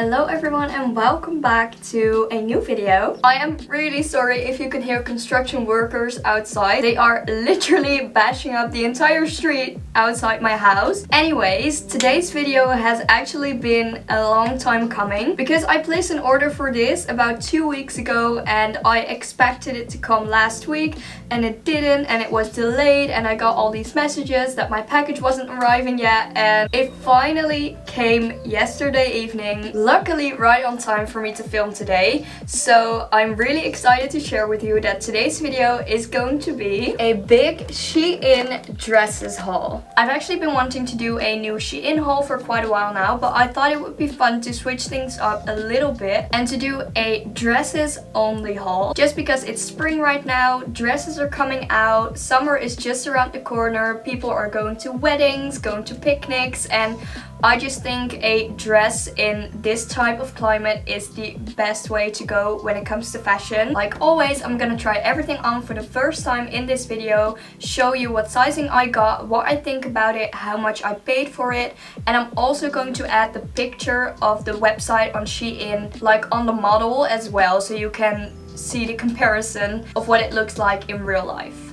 Hello everyone and welcome back to a new video. I am really sorry if you can hear construction workers outside. They are literally bashing up the entire street outside my house. Anyways, today's video has actually been a long time coming because I placed an order for this about 2 weeks ago and I expected it to come last week and it didn't, and it was delayed, and I got all these messages that my package wasn't arriving yet, and it finally came yesterday evening. Luckily right on time for me to film today, so I'm really excited to share with you that today's video is going to be a big SHEIN dresses haul. I've actually been wanting to do a new SHEIN haul for quite a while now, but I thought it would be fun to switch things up a little bit and to do a dresses only haul. Just because it's spring right now, dresses are coming out, summer is just around the corner, people are going to weddings, going to picnics, and I just think a dress in this type of climate is the best way to go when it comes to fashion. Like always, I'm gonna try everything on for the first time in this video, show you what sizing I got, what I think about it, how much I paid for it, and I'm also going to add the picture of the website on SHEIN like on the model as well, so you can see the comparison of what it looks like in real life.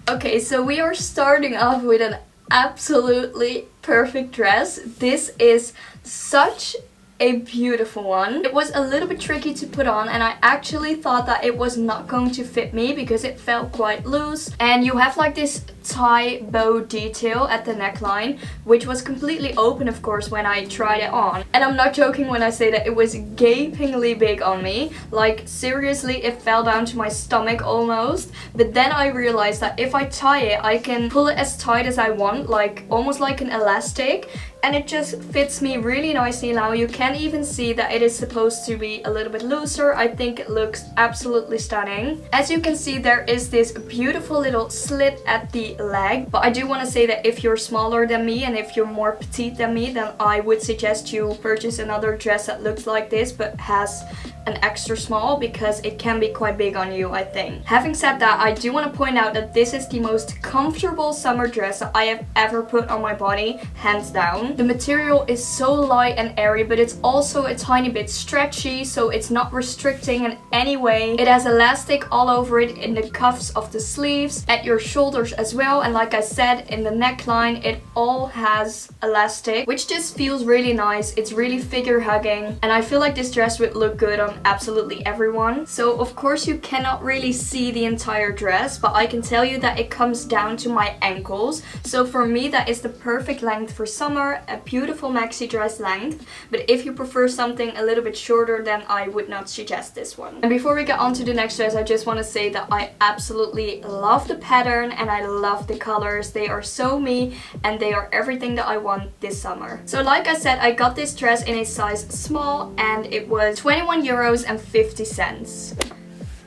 Okay, so we are starting off with an absolutely perfect dress. This is such a beautiful one. It was a little bit tricky to put on, and I actually thought that it was not going to fit me because it felt quite loose, and you have like this tie bow detail at the neckline, which was completely open of course when I tried it on, and I'm not joking when I say that it was gapingly big on me. Like seriously, it fell down to my stomach almost. But then I realized that if I tie it, I can pull it as tight as I want, like almost like an elastic, and it just fits me really nicely now. You can even see that it is supposed to be a little bit looser. I think it looks absolutely stunning. As you can see, there is this beautiful little slit at the leg, but I do want to say that if you're smaller than me and if you're more petite than me, then I would suggest you purchase another dress that looks like this but has an extra small, because it can be quite big on you, I think. Having said that, I do want to point out that this is the most comfortable summer dress that I have ever put on my body, hands down. The material is so light and airy, but it's also a tiny bit stretchy, so it's not restricting in any way. It has elastic all over it in the cuffs of the sleeves, at your shoulders as well, and like I said, in the neckline it all has elastic, which just feels really nice. It's really figure hugging, and I feel like this dress would look good on absolutely everyone. So of course you cannot really see the entire dress, but I can tell you that it comes down to my ankles, so for me that is the perfect length for summer, a beautiful maxi dress length. But if you prefer something a little bit shorter, then I would not suggest this one. And before we get on to the next dress, I just want to say that I absolutely love the pattern and I love the colors. They are so me and they are everything that I want this summer. So like I said, I got this dress in a size small and it was €21.50.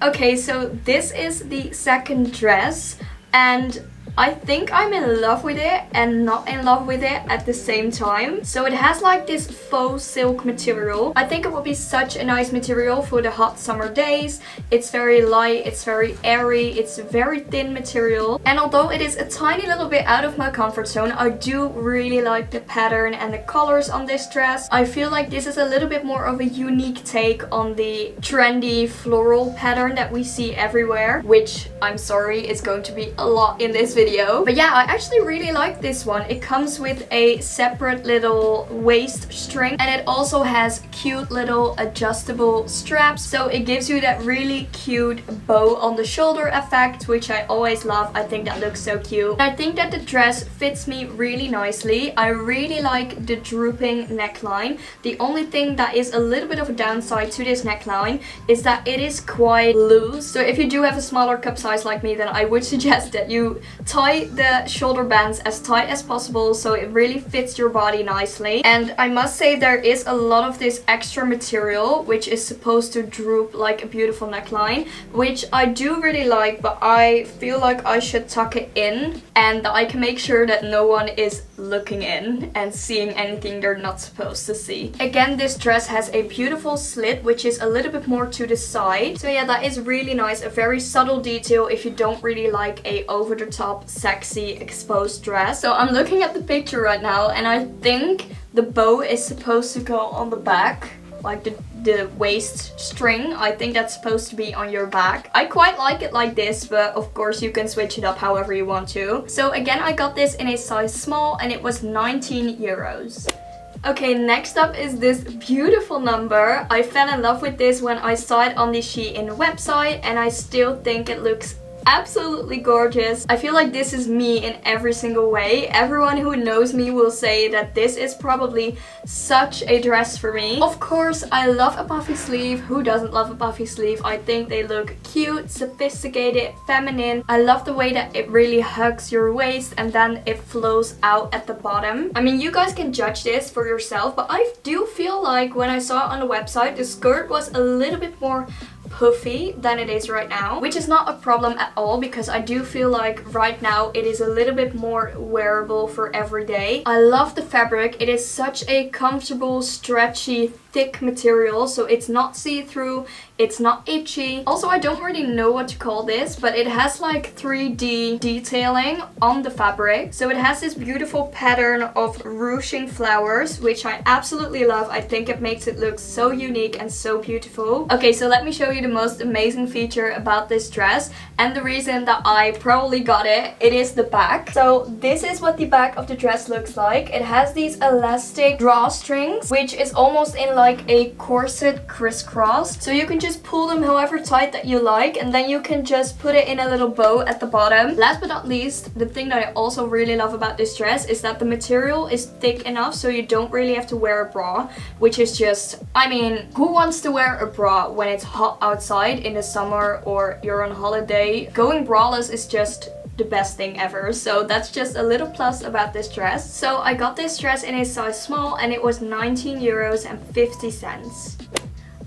Okay, so this is the second dress, and I think I'm in love with it and not in love with it at the same time. So it has like this faux silk material. I think it would be such a nice material for the hot summer days. It's very light, it's very airy, it's very thin material. And although it is a tiny little bit out of my comfort zone, I do really like the pattern and the colors on this dress. I feel like this is a little bit more of a unique take on the trendy floral pattern that we see everywhere, which I'm sorry is going to be a lot in this video. But yeah, I actually really like this one. It comes with a separate little waist string, and it also has cute little adjustable straps, so it gives you that really cute bow on the shoulder effect, which I always love. I think that looks so cute. And I think that the dress fits me really nicely. I really like the drooping neckline. The only thing that is a little bit of a downside to this neckline is that it is quite loose. So if you do have a smaller cup size like me, then I would suggest that you tie the shoulder bands as tight as possible so it really fits your body nicely. And I must say there is a lot of this extra material which is supposed to droop like a beautiful neckline, which I do really like, but I feel like I should tuck it in and I can make sure that no one is looking in and seeing anything they're not supposed to see. Again, this dress has a beautiful slit which is a little bit more to the side. So yeah, that is really nice. A very subtle detail if you don't really like a over-the-top sexy exposed dress. So I'm looking at the picture right now and I think the bow is supposed to go on the back, like the waist string. I think that's supposed to be on your back. I quite like it like this, but of course you can switch it up however you want to. So again, I got this in a size small and it was 19 euros. Okay, next up is this beautiful number. I fell in love with this when I saw it on the SHEIN website, and I still think it looks absolutely gorgeous. I feel like this is me in every single way. Everyone who knows me will say that this is probably such a dress for me. Of course, I love a puffy sleeve. Who doesn't love a puffy sleeve? I think they look cute, sophisticated, feminine. I love the way that it really hugs your waist and then it flows out at the bottom. I mean, you guys can judge this for yourself, but I do feel like when I saw it on the website, the skirt was a little bit more puffy than it is right now, which is not a problem at all because I do feel like right now it is a little bit more wearable for every day. I love the fabric. It is such a comfortable, stretchy, thick material, so it's not see-through, it's not itchy. Also, I don't really know what to call this, but it has like 3D detailing on the fabric. So it has this beautiful pattern of ruching flowers, which I absolutely love. I think it makes it look so unique and so beautiful. Okay, so let me show you the most amazing feature about this dress and the reason that I probably got it. It is the back. So this is what the back of the dress looks like. It has these elastic drawstrings, which is almost in like a corset crisscross. So you can just pull them however tight that you like, and then you can just put it in a little bow at the bottom. Last but not least, the thing that I also really love about this dress is that the material is thick enough so you don't really have to wear a bra, which is just, I mean, who wants to wear a bra when it's hot outside in the summer or you're on holiday? Going braless is just the best thing ever. So that's just a little plus about this dress. So I got this dress in a size small and it was 19 euros and 50 cents.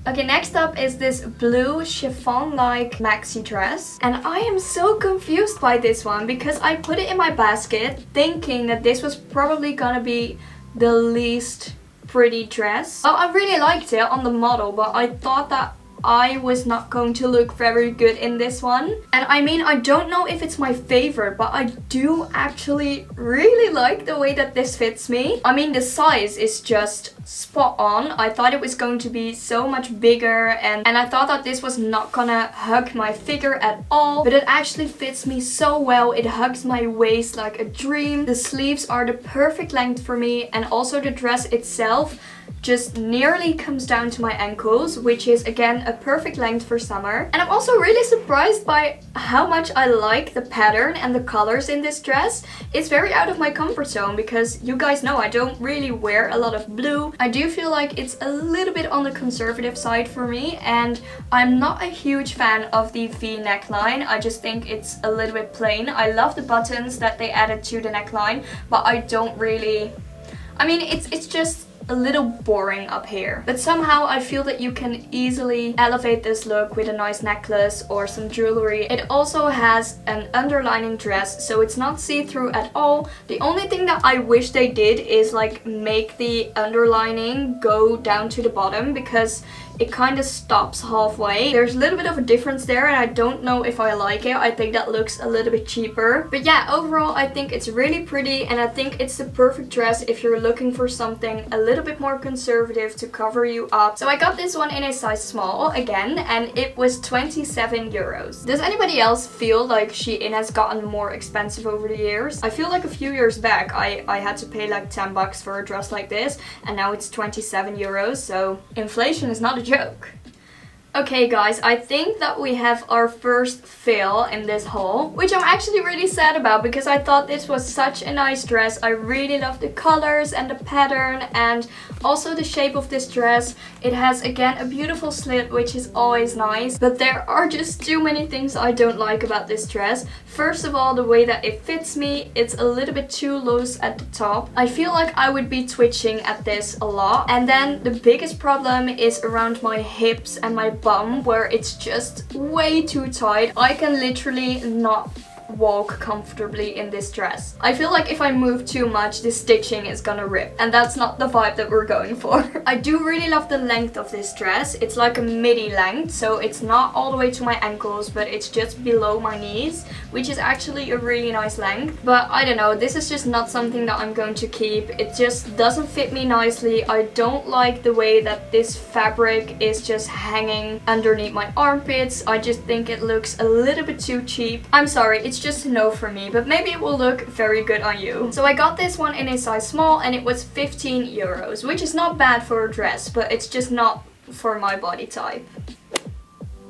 Okay, next up is this blue chiffon-like maxi dress. And I am so confused by this one because I put it in my basket thinking that this was probably gonna be the least pretty dress. Oh, I really liked it on the model, but I thought that I was not going to look very good in this one. And I mean, I don't know if it's my favorite, but I do actually really like the way that this fits me. I mean, the size is just spot on. I thought it was going to be so much bigger and I thought that this was not gonna hug my figure at all, but it actually fits me so well. It hugs my waist like a dream. The sleeves are the perfect length for me, and also the dress itself just nearly comes down to my ankles, which is again a perfect length for summer. And I'm also really surprised by how much I like the pattern and the colors in this dress. It's very out of my comfort zone because you guys know I don't really wear a lot of blue. I do feel like it's a little bit on the conservative side for me, and I'm not a huge fan of the V neckline. I just think it's a little bit plain. I love the buttons that they added to the neckline, but I don't really, I mean, it's just a little boring up here. But somehow I feel that you can easily elevate this look with a nice necklace or some jewelry. It also has an underlining dress, so it's not see-through at all. The only thing that I wish they did is like make the underlining go down to the bottom, because it kind of stops halfway. There's a little bit of a difference there and I don't know if I like it. I think that looks a little bit cheaper. But yeah, overall I think it's really pretty, and I think it's the perfect dress if you're looking for something a little bit more conservative to cover you up. So I got this one in a size small again, and it was 27 euros. Does anybody else feel like SHEIN has gotten more expensive over the years? I feel like a few years back I had to pay like 10 bucks for a dress like this, and now it's 27 euros, so inflation is not a joke. Okay guys, I think that we have our first fail in this haul, which I'm actually really sad about because I thought this was such a nice dress. I really love the colors and the pattern and also the shape of this dress. It has again a beautiful slit, which is always nice, but there are just too many things I don't like about this dress. First of all, the way that it fits me, it's a little bit too loose at the top. I feel like I would be twitching at this a lot. And then the biggest problem is around my hips and my bum, where it's just way too tight. I can literally not walk comfortably in this dress. I feel like if I move too much, the stitching is gonna rip, and that's not the vibe that we're going for. I do really love the length of this dress. It's like a midi length, so it's not all the way to my ankles, but it's just below my knees, which is actually a really nice length. But I don't know, this is just not something that I'm going to keep. It just doesn't fit me nicely. I don't like the way that this fabric is just hanging underneath my armpits. I just think it looks a little bit too cheap. I'm sorry, it's just a no for me, but maybe it will look very good on you. So I got this one in a size small and it was 15 euros, which is not bad for a dress, but it's just not for my body type.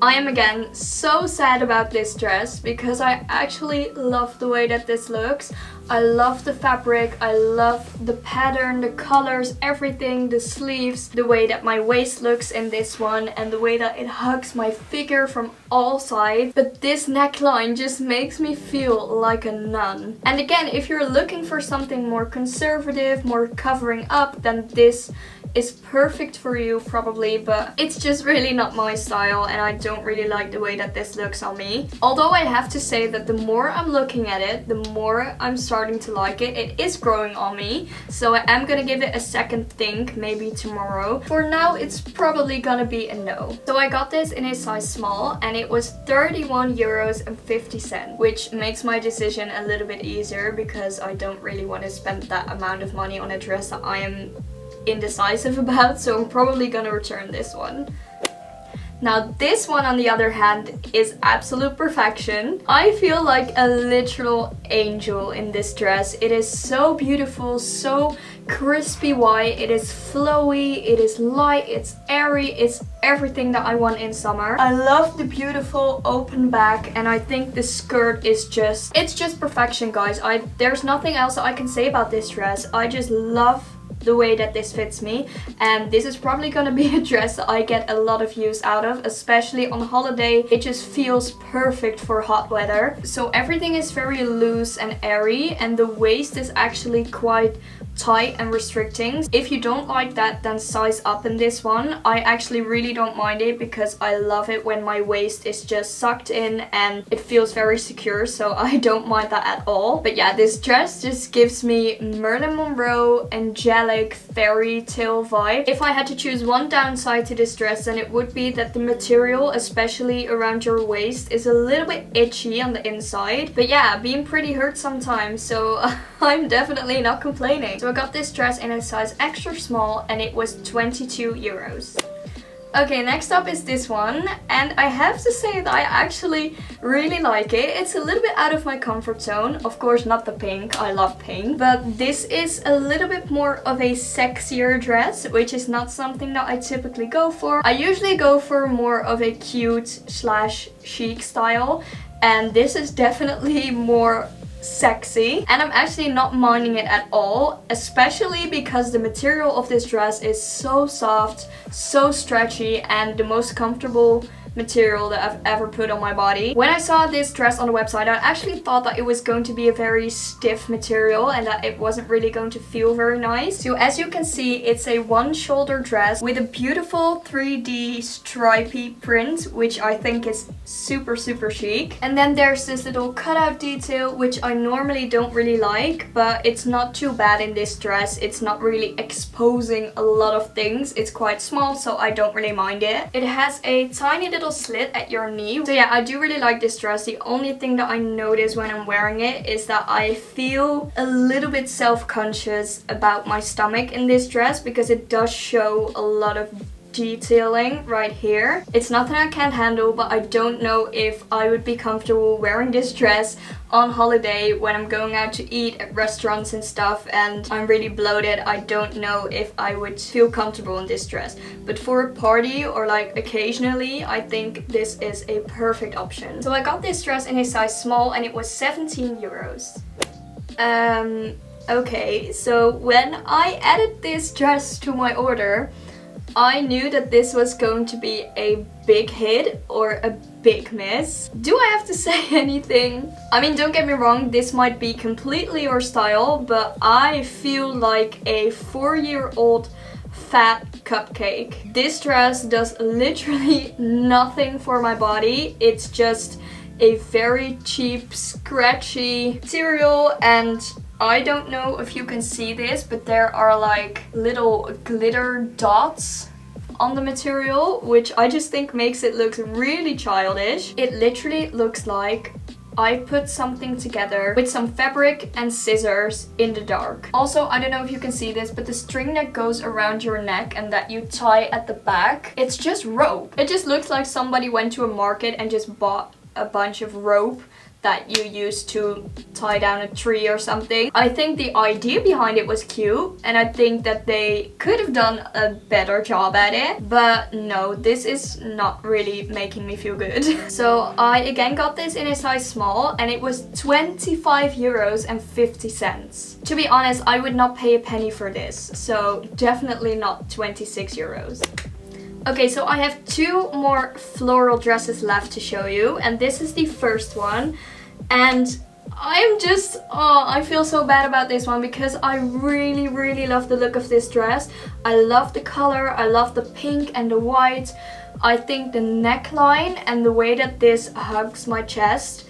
I am again so sad about this dress because I actually love the way that this looks. I love the fabric, I love the pattern, the colors, everything, the sleeves, the way that my waist looks in this one, and the way that it hugs my figure from all sides. But this neckline just makes me feel like a nun. And again, if you're looking for something more conservative, more covering up, then this is perfect for you probably, but it's just really not my style and I don't really like the way that this looks on me. Although I have to say that the more I'm looking at it, the more I'm starting to like it. It is growing on me, so I am gonna give it a second think, maybe tomorrow. For now, it's probably gonna be a no. So I got this in a size small and it was 31 euros and 50 cents, which makes my decision a little bit easier because I don't really want to spend that amount of money on a dress that I am indecisive about, so I'm probably gonna return this one. Now this one on the other hand is absolute perfection. I feel like a literal angel in this dress. It is so beautiful, so crispy white, it is flowy, it is light, it's airy, it's everything that I want in summer. I love the beautiful open back and I think the skirt is just, it's just perfection, guys. There's nothing else that I can say about this dress. I just love the way that this fits me, and this is probably gonna be a dress that I get a lot of use out of, especially on holiday. It just feels perfect for hot weather. So everything is very loose and airy, and the waist is actually quite tight and restricting. If you don't like that, then size up in this one. I actually really don't mind it because I love it when my waist is just sucked in and it feels very secure, so I don't mind that at all. But yeah, this dress just gives me Marilyn Monroe angelic fairy tale vibe. If I had to choose one downside to this dress, then it would be that the material, especially around your waist, is a little bit itchy on the inside. But yeah, being pretty hurts sometimes, so I'm definitely not complaining. So I got this dress in a size extra small and it was 22 euros. Okay, next up is this one, and I have to say that I actually really like it. It's a little bit out of my comfort zone. Of course, not the pink, I love pink, but this is a little bit more of a sexier dress, which is not something that I typically go for. I usually go for more of a cute slash chic style, and this is definitely more sexy, and I'm actually not minding it at all, especially because the material of this dress is so soft, so stretchy, and the most comfortable material that I've ever put on my body. When I saw this dress on the website, I actually thought that it was going to be a very stiff material and that it wasn't really going to feel very nice. So as you can see, it's a one shoulder dress with a beautiful 3D stripy print, which I think is super chic. And then there's this little cutout detail, which I normally don't really like, but it's not too bad in this dress. It's not really exposing a lot of things. It's quite small, so I don't really mind it. It has a tiny little slit at your knee. So yeah, I do really like this dress. The only thing that I notice when I'm wearing it is that I feel a little bit self-conscious about my stomach in this dress because it does show a lot of detailing right here. It's nothing I can't handle, but I don't know if I would be comfortable wearing this dress on holiday when I'm going out to eat at restaurants and stuff and I'm really bloated. I don't know if I would feel comfortable in this dress, but for a party or like occasionally, I think this is a perfect option. So I got this dress in a size small and it was 17 euros. Okay, so when I added this dress to my order, I knew that this was going to be a big hit or a big miss. Do I have to say anything? I mean, don't get me wrong, this might be completely your style, but I feel like a 4-year-old fat cupcake. This dress does literally nothing for my body. It's just a very cheap, scratchy material, and I don't know if you can see this, but there are like little glitter dots on the material, which I just think makes it look really childish. It literally looks like I put something together with some fabric and scissors in the dark. Also, I don't know if you can see this, but the string that goes around your neck and that you tie at the back, it's just rope. It just looks like somebody went to a market and just bought a bunch of rope that you use to tie down a tree or something. I think the idea behind it was cute, and I think that they could have done a better job at it, but no, this is not really making me feel good. So I again got this in a size small, and it was 25 euros and 50 cents. To be honest, I would not pay a penny for this, so definitely not 26 euros. Okay, so I have two more floral dresses left to show you, and this is the first one. And I'm just, oh, I feel so bad about this one because I really love the look of this dress. I love the color, I love the pink and the white. I think the neckline and the way that this hugs my chest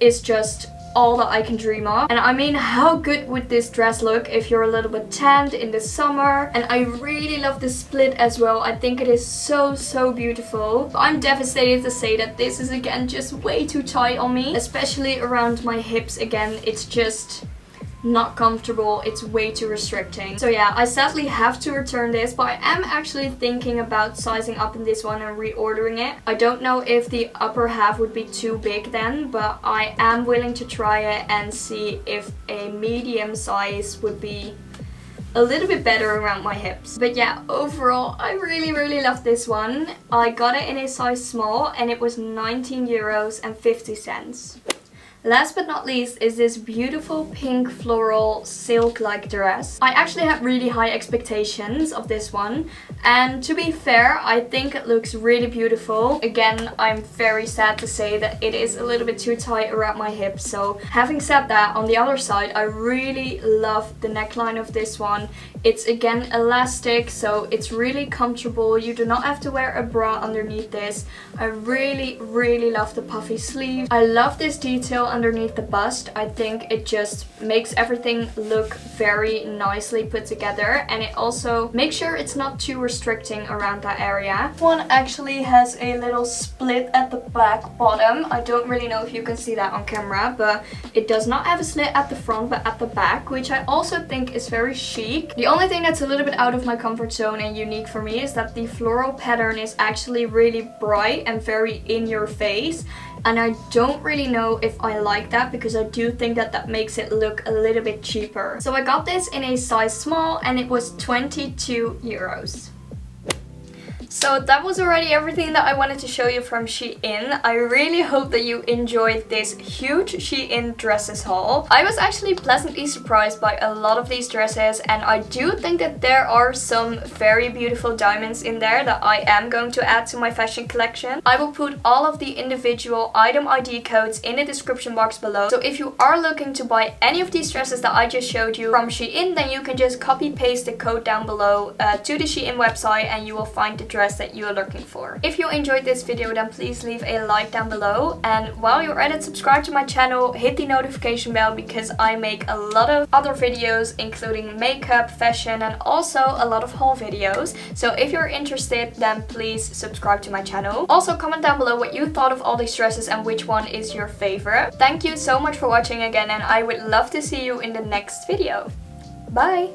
is just all that I can dream of. And I mean, how good would this dress look if you're a little bit tanned in the summer? And I really love the split as well. I think it is so beautiful. But I'm devastated to say that this is again just way too tight on me, especially around my hips. Again, it's just not comfortable. It's way too restricting. So yeah, I sadly have to return this, but I am actually thinking about sizing up in this one and reordering it. I don't know if the upper half would be too big then, but I am willing to try it and see if a medium size would be a little bit better around my hips. But yeah, overall I really love this one. I got it in a size small and it was 19 euros and 50 cents. Last but not least is this beautiful pink floral silk-like dress. I actually had really high expectations of this one, and to be fair, I think it looks really beautiful. Again, I'm very sad to say that it is a little bit too tight around my hips. So having said that, on the other side, I really love the neckline of this one. It's again elastic, so it's really comfortable. You do not have to wear a bra underneath this. I really love the puffy sleeve. I love this detail underneath the bust. I think it just makes everything look very nicely put together, and it also makes sure it's not too restricting around that area. This one actually has a little split at the back bottom. I don't really know if you can see that on camera, but it does not have a slit at the front but at the back, which I also think is very chic. The only thing that's a little bit out of my comfort zone and unique for me is that the floral pattern is actually really bright and very in your face, and I don't really know if I like that because I do think that that makes it look a little bit cheaper. So I got this in a size small and it was 22 euros. So that was already everything that I wanted to show you from SHEIN. I really hope that you enjoyed this huge SHEIN dresses haul. I was actually pleasantly surprised by a lot of these dresses, and I do think that there are some very beautiful diamonds in there that I am going to add to my fashion collection. I will put all of the individual item ID codes in the description box below. So if you are looking to buy any of these dresses that I just showed you from SHEIN, then you can just copy paste the code down below to the SHEIN website and you will find the dress that you are looking for. If you enjoyed this video, then please leave a like down below, and while you're at it, subscribe to my channel, hit the notification bell because I make a lot of other videos including makeup, fashion, and also a lot of haul videos. So if you're interested, then please subscribe to my channel. Also comment down below what you thought of all these dresses and which one is your favorite. Thank you so much for watching again, and I would love to see you in the next video. Bye!